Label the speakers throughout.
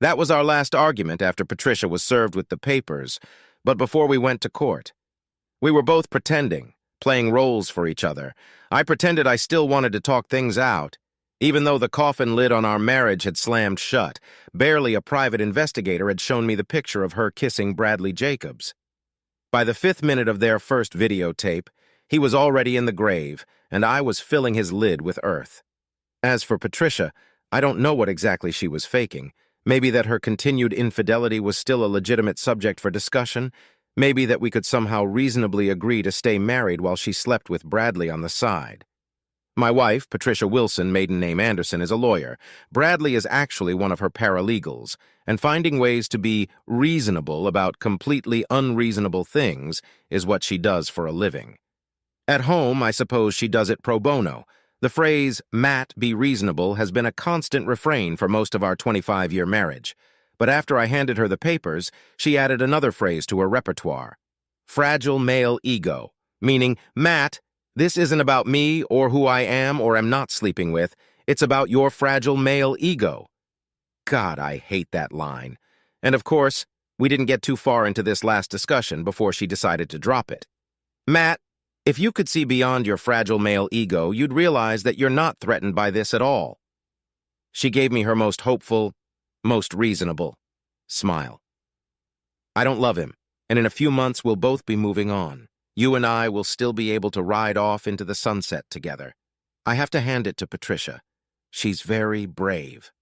Speaker 1: That was our last argument after Patricia was served with the papers, but before we went to court. We were both pretending, playing roles for each other. I pretended I still wanted to talk things out, even though the coffin lid on our marriage had slammed shut. Barely a private investigator had shown me the picture of her kissing Bradley Jacobs. By the 5th minute of their first videotape, he was already in the grave, and I was filling his lid with earth. As for Patricia, I don't know what exactly she was faking. Maybe that her continued infidelity was still a legitimate subject for discussion. Maybe that we could somehow reasonably agree to stay married while she slept with Bradley on the side. My wife, Patricia Wilson, maiden name Anderson, is a lawyer. Bradley is actually one of her paralegals, and finding ways to be reasonable about completely unreasonable things is what she does for a living. At home, I suppose she does it pro bono. The phrase, "Matt, be reasonable," has been a constant refrain for most of our 25-year marriage. But after I handed her the papers, she added another phrase to her repertoire. Fragile male ego, meaning, "Matt, this isn't about me or who I am or am not sleeping with. It's about your fragile male ego." God, I hate that line. And of course, we didn't get too far into this last discussion before she decided to drop it. "Matt, if you could see beyond your fragile male ego, you'd realize that you're not threatened by this at all." She gave me her most hopeful, most reasonable smile. "I don't love him, and in a few months we'll both be moving on. You and I will still be able to ride off into the sunset together. I have to hand it to Patricia. She's very brave."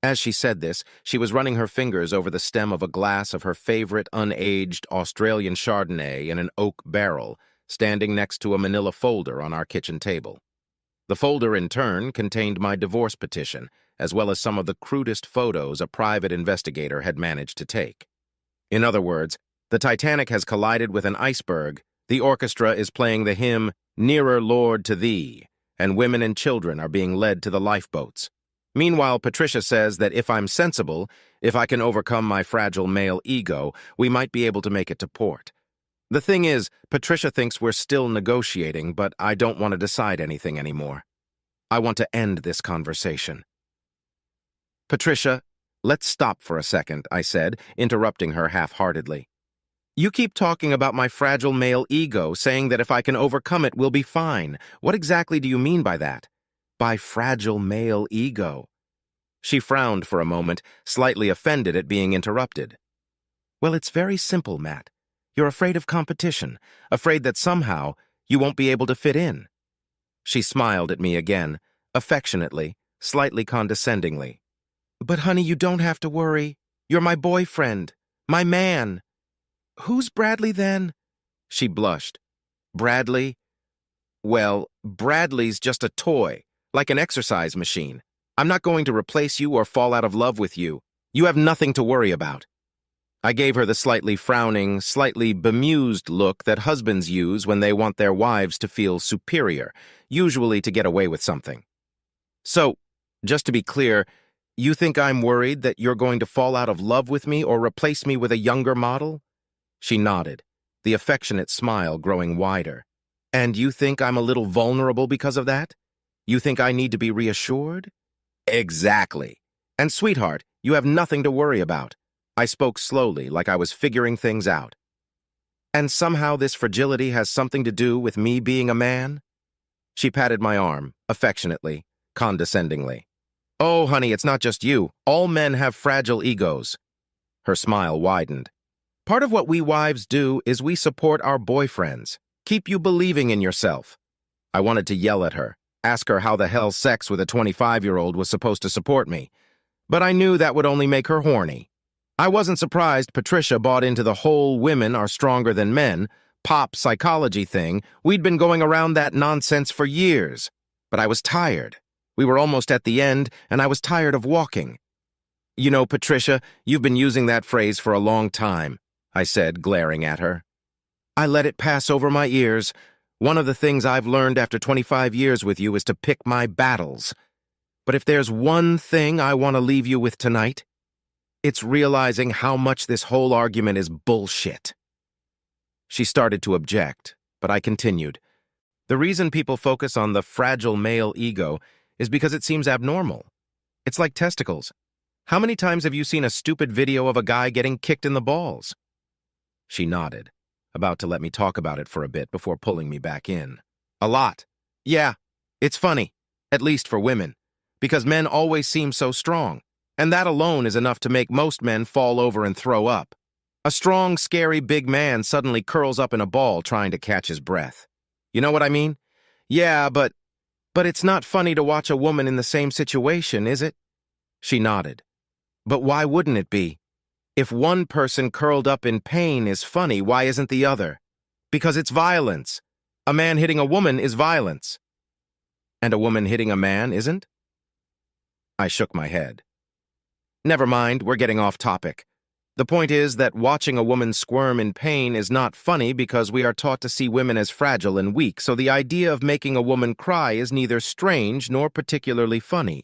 Speaker 1: As she said this, she was running her fingers over the stem of a glass of her favorite unaged Australian Chardonnay in an oak barrel, standing next to a manila folder on our kitchen table. The folder, in turn, contained my divorce petition, as well as some of the crudest photos a private investigator had managed to take. In other words, the Titanic has collided with an iceberg, the orchestra is playing the hymn, "Nearer, Lord, to Thee," and women and children are being led to the lifeboats. Meanwhile, Patricia says that if I'm sensible, if I can overcome my fragile male ego, we might be able to make it to port. The thing is, Patricia thinks we're still negotiating, but I don't want to decide anything anymore. I want to end this conversation. "Patricia, let's stop for a second," I said, interrupting her half-heartedly. "You keep talking about my fragile male ego, saying that if I can overcome it, we'll be fine. What exactly do you mean by that? By fragile male ego?" She frowned for a moment, slightly offended at being interrupted. "Well, it's very simple, Matt. You're afraid of competition, afraid that somehow you won't be able to fit in." She smiled at me again, affectionately, slightly condescendingly. "But honey, you don't have to worry. You're my boyfriend, my man." "Who's Bradley then?" She blushed. "Bradley? Well, Bradley's just a toy, like an exercise machine. I'm not going to replace you or fall out of love with you. You have nothing to worry about." I gave her the slightly frowning, slightly bemused look that husbands use when they want their wives to feel superior, usually to get away with something. "So, just to be clear, you think I'm worried that you're going to fall out of love with me or replace me with a younger model?" She nodded, the affectionate smile growing wider. "And you think I'm a little vulnerable because of that? You think I need to be reassured?" "Exactly. And sweetheart, you have nothing to worry about." I spoke slowly, like I was figuring things out. "And somehow this fragility has something to do with me being a man?" She patted my arm, affectionately, condescendingly. "Oh, honey, it's not just you. All men have fragile egos." Her smile widened. "Part of what we wives do is we support our boyfriends, keep you believing in yourself." I wanted to yell at her, ask her how the hell sex with a 25-year-old was supposed to support me, but I knew that would only make her horny. I wasn't surprised Patricia bought into the whole women are stronger than men, pop psychology thing. We'd been going around that nonsense for years. But I was tired. We were almost at the end, and I was tired of walking. "You know, Patricia, you've been using that phrase for a long time," I said, glaring at her. "I let it pass over my ears. One of the things I've learned after 25 years with you is to pick my battles. But if there's one thing I want to leave you with tonight, it's realizing how much this whole argument is bullshit." She started to object, but I continued. "The reason people focus on the fragile male ego is because it seems abnormal. It's like testicles. How many times have you seen a stupid video of a guy getting kicked in the balls? She nodded, about to let me talk about it for a bit before pulling me back in. A lot. Yeah, it's funny, at least for women, because men always seem so strong, and that alone is enough to make most men fall over and throw up. A strong, scary big man suddenly curls up in a ball trying to catch his breath. You know what I mean? Yeah, but it's not funny to watch a woman in the same situation, is it? She nodded. But why wouldn't it be? If one person curled up in pain is funny, why isn't the other? Because it's violence. A man hitting a woman is violence. And a woman hitting a man isn't? I shook my head. Never mind, we're getting off topic. The point is that watching a woman squirm in pain is not funny because we are taught to see women as fragile and weak, so the idea of making a woman cry is neither strange nor particularly funny.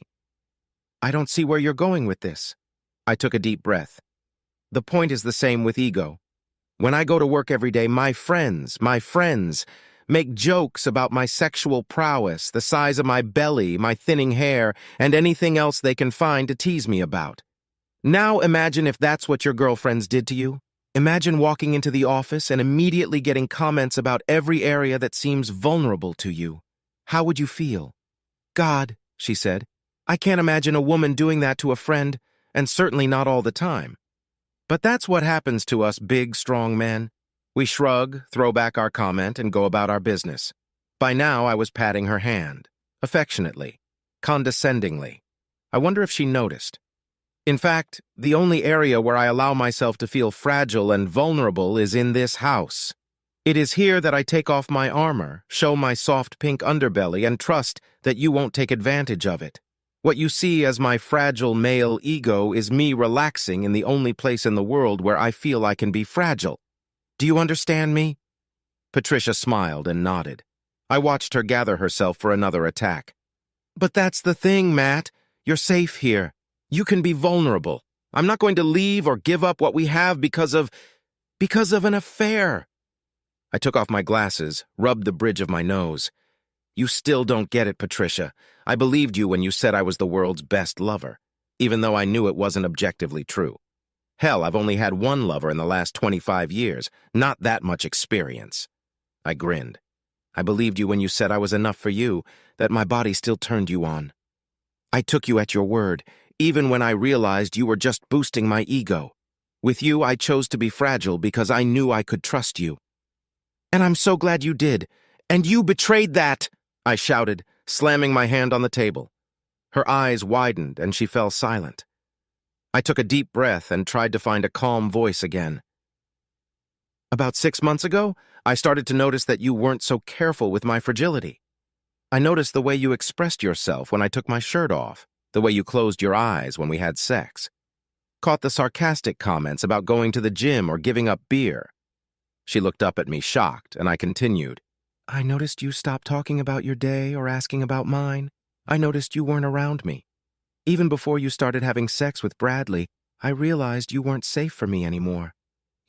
Speaker 1: I don't see where you're going with this. I took a deep breath. The point is the same with ego. When I go to work every day, my friends, make jokes about my sexual prowess, the size of my belly, my thinning hair, and anything else they can find to tease me about. Now imagine if that's what your girlfriends did to you. Imagine walking into the office and immediately getting comments about every area that seems vulnerable to you. How would you feel? God, she said, I can't imagine a woman doing that to a friend, and certainly not all the time. But that's what happens to us big, strong men. We shrug, throw back our comment, and go about our business. By now, I was patting her hand, affectionately, condescendingly. I wonder if she noticed. In fact, the only area where I allow myself to feel fragile and vulnerable is in this house. It is here that I take off my armor, show my soft pink underbelly, and trust that you won't take advantage of it. What you see as my fragile male ego is me relaxing in the only place in the world where I feel I can be fragile. Do you understand me? Patricia smiled and nodded. I watched her gather herself for another attack. But that's the thing, Matt. You're safe here. You can be vulnerable. I'm not going to leave or give up what we have because of an affair. I took off my glasses, rubbed the bridge of my nose. You still don't get it, Patricia. I believed you when you said I was the world's best lover, even though I knew it wasn't objectively true. Hell, I've only had one lover in the last 25 years, not that much experience. I grinned. I believed you when you said I was enough for you, that my body still turned you on. I took you at your word, even when I realized you were just boosting my ego. With you, I chose to be fragile because I knew I could trust you. And I'm so glad you did. And you betrayed that, I shouted, slamming my hand on the table. Her eyes widened and she fell silent. I took a deep breath and tried to find a calm voice again. About 6 months ago, I started to notice that you weren't so careful with my fragility. I noticed the way you expressed yourself when I took my shirt off, the way you closed your eyes when we had sex. Caught the sarcastic comments about going to the gym or giving up beer. She looked up at me shocked, and I continued. I noticed you stopped talking about your day or asking about mine. I noticed you weren't around me. Even before you started having sex with Bradley, I realized you weren't safe for me anymore.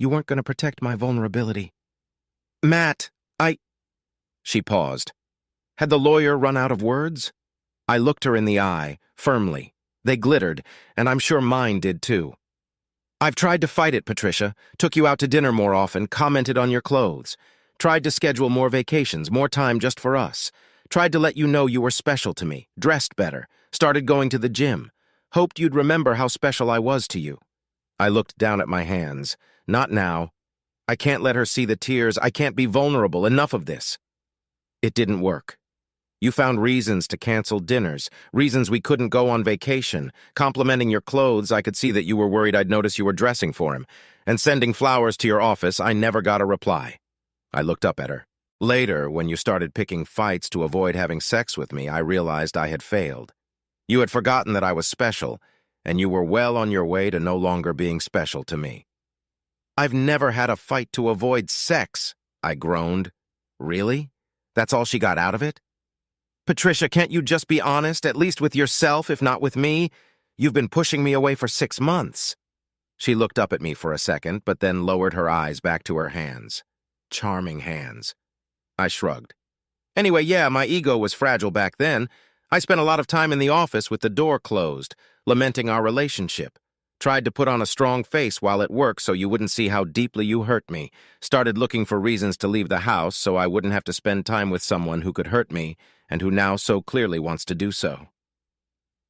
Speaker 1: You weren't going to protect my vulnerability. Matt, She paused. Had the lawyer run out of words? I looked her in the eye, firmly. They glittered, and I'm sure mine did too. I've tried to fight it, Patricia. Took you out to dinner more often, commented on your clothes. Tried to schedule more vacations, more time just for us. Tried to let you know you were special to me, dressed better, started going to the gym. Hoped you'd remember how special I was to you. I looked down at my hands. Not now. I can't let her see the tears. I can't be vulnerable. Enough of this. It didn't work. You found reasons to cancel dinners, reasons we couldn't go on vacation. Complimenting your clothes, I could see that you were worried I'd notice you were dressing for him. And sending flowers to your office, I never got a reply. I looked up at her. Later, when you started picking fights to avoid having sex with me, I realized I had failed. You had forgotten that I was special, and you were well on your way to no longer being special to me. I've never had a fight to avoid sex, I groaned. Really? That's all she got out of it? Patricia, can't you just be honest, at least with yourself, if not with me? You've been pushing me away for 6 months. She looked up at me for a second, but then lowered her eyes back to her hands. Charming hands. I shrugged. Anyway, yeah, my ego was fragile back then. I spent a lot of time in the office with the door closed, lamenting our relationship. Tried to put on a strong face while at work so you wouldn't see how deeply you hurt me. Started looking for reasons to leave the house so I wouldn't have to spend time with someone who could hurt me and who now so clearly wants to do so.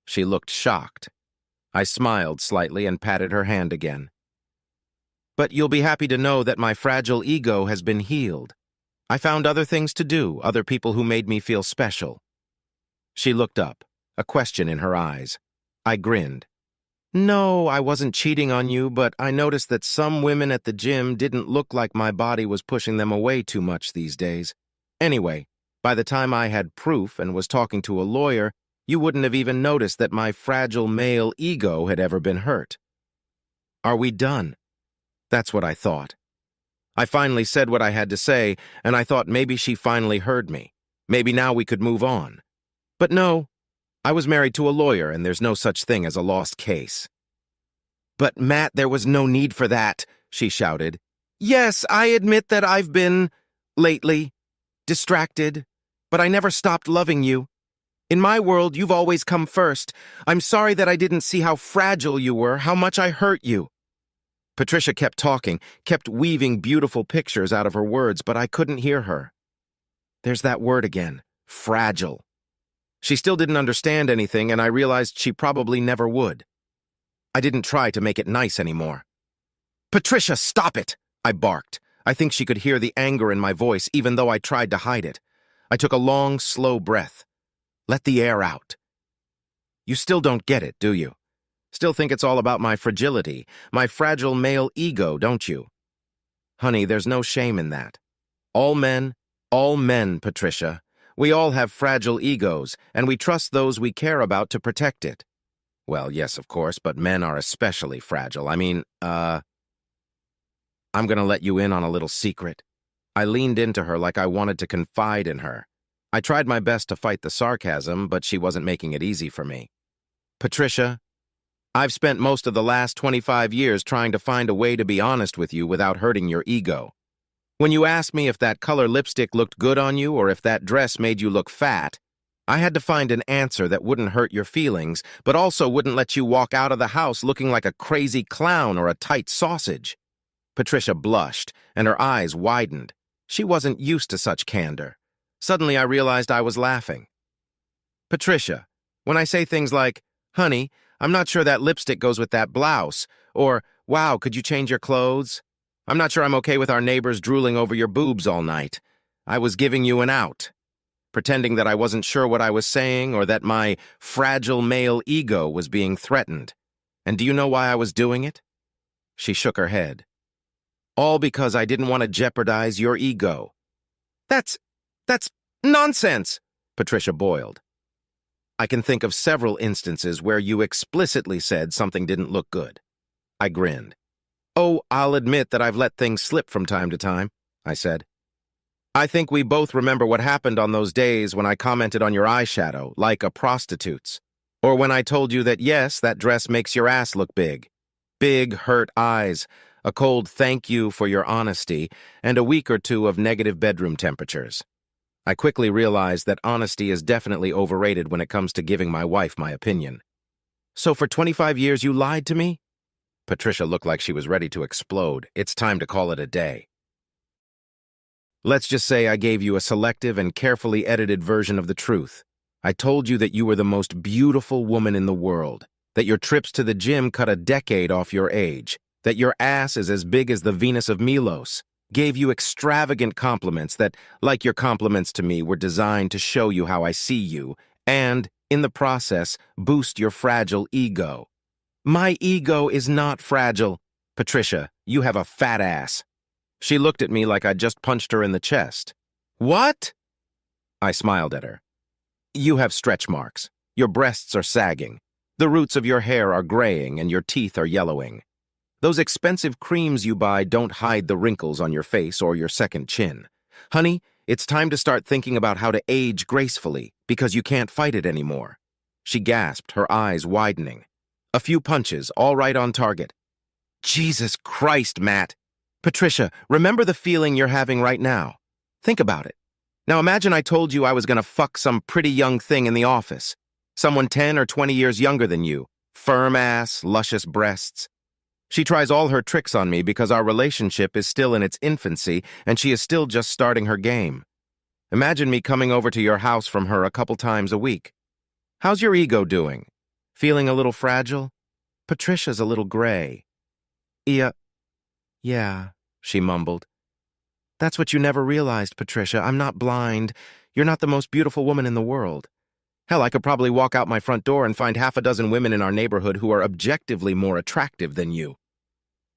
Speaker 1: She looked shocked. I smiled slightly and patted her hand again. But you'll be happy to know that my fragile ego has been healed. I found other things to do, other people who made me feel special. She looked up, a question in her eyes. I grinned. No, I wasn't cheating on you, but I noticed that some women at the gym didn't look like my body was pushing them away too much these days. Anyway, by the time I had proof and was talking to a lawyer, you wouldn't have even noticed that my fragile male ego had ever been hurt. Are we done? That's what I thought. I finally said what I had to say, and I thought maybe she finally heard me. Maybe now we could move on. But no, I was married to a lawyer, and there's no such thing as a lost case. But Matt, there was no need for that, she shouted. Yes, I admit that I've been, lately, distracted, but I never stopped loving you. In my world, you've always come first. I'm sorry that I didn't see how fragile you were, how much I hurt you. Patricia kept talking, kept weaving beautiful pictures out of her words, but I couldn't hear her. There's that word again, fragile. She still didn't understand anything, and I realized she probably never would. I didn't try to make it nice anymore. Patricia, stop it! I barked. I think she could hear the anger in my voice, even though I tried to hide it. I took a long, slow breath. Let the air out. You still don't get it, do you? Still think it's all about my fragility, my fragile male ego, don't you? Honey, there's no shame in that. All men, Patricia. We all have fragile egos, and we trust those we care about to protect it. Well, yes, of course, but men are especially fragile. I'm gonna let you in on a little secret. I leaned into her like I wanted to confide in her. I tried my best to fight the sarcasm, but she wasn't making it easy for me. Patricia, I've spent most of the last 25 years trying to find a way to be honest with you without hurting your ego. When you asked me if that color lipstick looked good on you or if that dress made you look fat, I had to find an answer that wouldn't hurt your feelings, but also wouldn't let you walk out of the house looking like a crazy clown or a tight sausage. Patricia blushed, and her eyes widened. She wasn't used to such candor. Suddenly I realized I was laughing. Patricia, when I say things like, honey, I'm not sure that lipstick goes with that blouse, or, wow, could you change your clothes? I'm not sure I'm okay with our neighbors drooling over your boobs all night. I was giving you an out, pretending that I wasn't sure what I was saying or that my fragile male ego was being threatened. And do you know why I was doing it? She shook her head. All because I didn't want to jeopardize your ego. That's nonsense, Patricia boiled. I can think of several instances where you explicitly said something didn't look good. I grinned. Oh, I'll admit that I've let things slip from time to time, I said. I think we both remember what happened on those days when I commented on your eyeshadow, like a prostitute's. Or when I told you that, yes, that dress makes your ass look big. Big, hurt eyes, a cold thank you for your honesty, and a week or two of negative bedroom temperatures. I quickly realized that honesty is definitely overrated when it comes to giving my wife my opinion. So for 25 years you lied to me? Patricia looked like she was ready to explode. It's time to call it a day. Let's just say I gave you a selective and carefully edited version of the truth. I told you that you were the most beautiful woman in the world, that your trips to the gym cut a decade off your age, that your ass is as big as the Venus of Milos, gave you extravagant compliments that, like your compliments to me, were designed to show you how I see you, and, in the process, boost your fragile ego. My ego is not fragile. Patricia, you have a fat ass. She looked at me like I'd just punched her in the chest. What? I smiled at her. You have stretch marks. Your breasts are sagging. The roots of your hair are graying and your teeth are yellowing. Those expensive creams you buy don't hide the wrinkles on your face or your second chin. Honey, it's time to start thinking about how to age gracefully because you can't fight it anymore. She gasped, her eyes widening. A few punches, all right on target. Jesus Christ, Matt. Patricia, remember the feeling you're having right now. Think about it. Now imagine I told you I was going to fuck some pretty young thing in the office. Someone 10 or 20 years younger than you. Firm ass, luscious breasts. She tries all her tricks on me because our relationship is still in its infancy and she is still just starting her game. Imagine me coming over to your house from her a couple times a week. How's your ego doing? Feeling a little fragile? Patricia's a little gray. Yeah, she mumbled. That's what you never realized, Patricia. I'm not blind. You're not the most beautiful woman in the world. Hell, I could probably walk out my front door and find half a dozen women in our neighborhood who are objectively more attractive than you.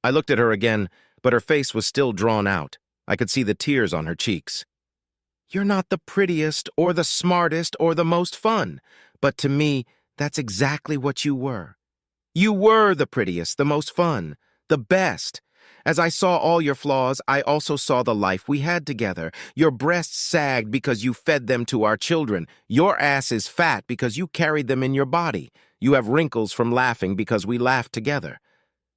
Speaker 1: I looked at her again, but her face was still drawn out. I could see the tears on her cheeks. You're not the prettiest or the smartest or the most fun, but to me, that's exactly what you were. You were the prettiest, the most fun, the best. As I saw all your flaws, I also saw the life we had together. Your breasts sagged because you fed them to our children. Your ass is fat because you carried them in your body. You have wrinkles from laughing because we laughed together.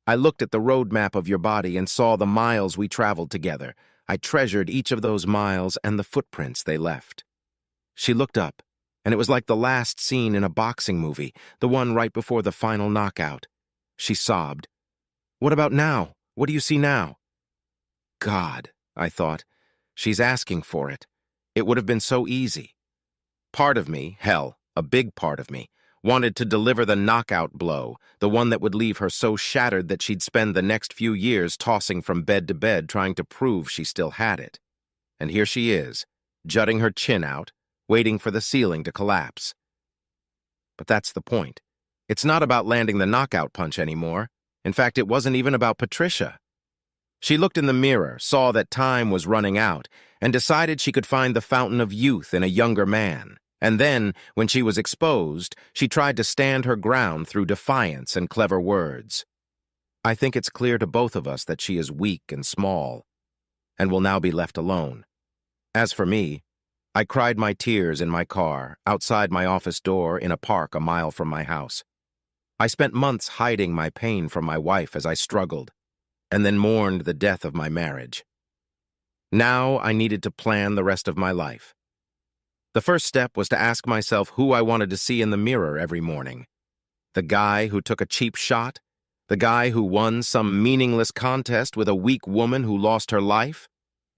Speaker 1: I looked at the road map of your body and saw the miles we traveled together. I treasured each of those miles and the footprints they left. She looked up, and it was like the last scene in a boxing movie, the one right before the final knockout. She sobbed. What about now? What do you see now? God, I thought. She's asking for it. It would have been so easy. Part of me, hell, a big part of me, wanted to deliver the knockout blow, the one that would leave her so shattered that she'd spend the next few years tossing from bed to bed trying to prove she still had it. And here she is, jutting her chin out, waiting for the ceiling to collapse. But that's the point. It's not about landing the knockout punch anymore. In fact, it wasn't even about Patricia. She looked in the mirror, saw that time was running out, and decided she could find the fountain of youth in a younger man. And then, when she was exposed, she tried to stand her ground through defiance and clever words. I think it's clear to both of us that she is weak and small, and will now be left alone. As for me, I cried my tears in my car, outside my office door, in a park a mile from my house. I spent months hiding my pain from my wife as I struggled, and then mourned the death of my marriage. Now I needed to plan the rest of my life. The first step was to ask myself who I wanted to see in the mirror every morning. The guy who took a cheap shot? The guy who won some meaningless contest with a weak woman who lost her life?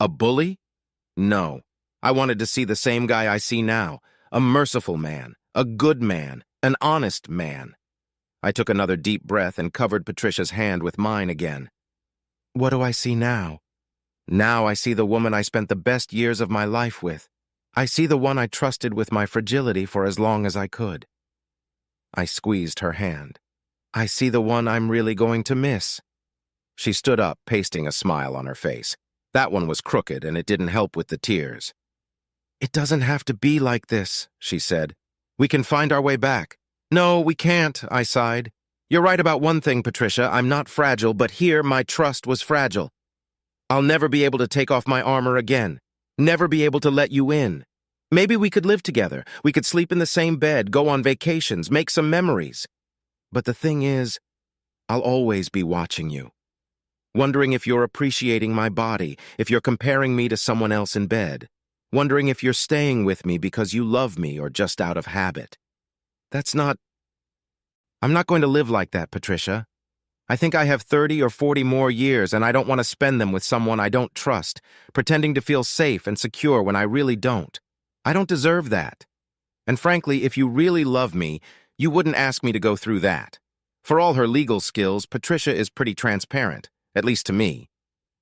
Speaker 1: A bully? No. I wanted to see the same guy I see now, a merciful man, a good man, an honest man. I took another deep breath and covered Patricia's hand with mine again. What do I see now? Now I see the woman I spent the best years of my life with. I see the one I trusted with my fragility for as long as I could. I squeezed her hand. I see the one I'm really going to miss. She stood up, pasting a smile on her face. That one was crooked, and it didn't help with the tears. It doesn't have to be like this, she said. We can find our way back. No, we can't, I sighed. You're right about one thing, Patricia. I'm not fragile, but here my trust was fragile. I'll never be able to take off my armor again. Never be able to let you in. Maybe we could live together. We could sleep in the same bed, go on vacations, make some memories. But the thing is, I'll always be watching you. Wondering if you're appreciating my body, if you're comparing me to someone else in bed. Wondering if you're staying with me because you love me or just out of habit. I'm not going to live like that, Patricia. I think I have 30 or 40 more years, and I don't want to spend them with someone I don't trust, pretending to feel safe and secure when I really don't. I don't deserve that. And frankly, if you really love me, you wouldn't ask me to go through that. For all her legal skills, Patricia is pretty transparent, at least to me.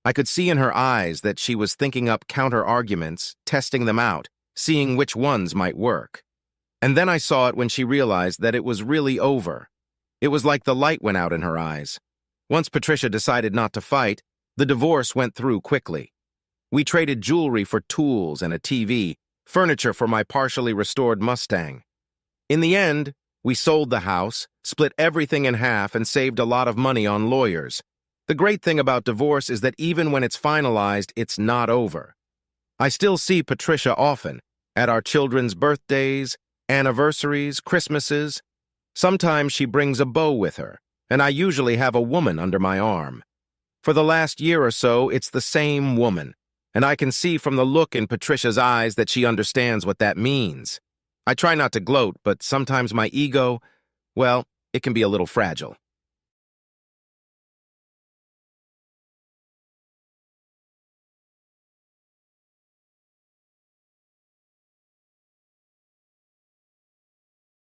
Speaker 1: I could see in her eyes that she was thinking up counter-arguments, testing them out, seeing which ones might work. And then I saw it when she realized that it was really over. It was like the light went out in her eyes. Once Patricia decided not to fight, the divorce went through quickly. We traded jewelry for tools and a TV, furniture for my partially restored Mustang. In the end, we sold the house, split everything in half, and saved a lot of money on lawyers. The great thing about divorce is that even when it's finalized, it's not over. I still see Patricia often, at our children's birthdays, anniversaries, Christmases. Sometimes she brings a beau with her, and I usually have a woman under my arm. For the last year or so, it's the same woman, and I can see from the look in Patricia's eyes that she understands what that means. I try not to gloat, but sometimes my ego, well, it can be a little fragile.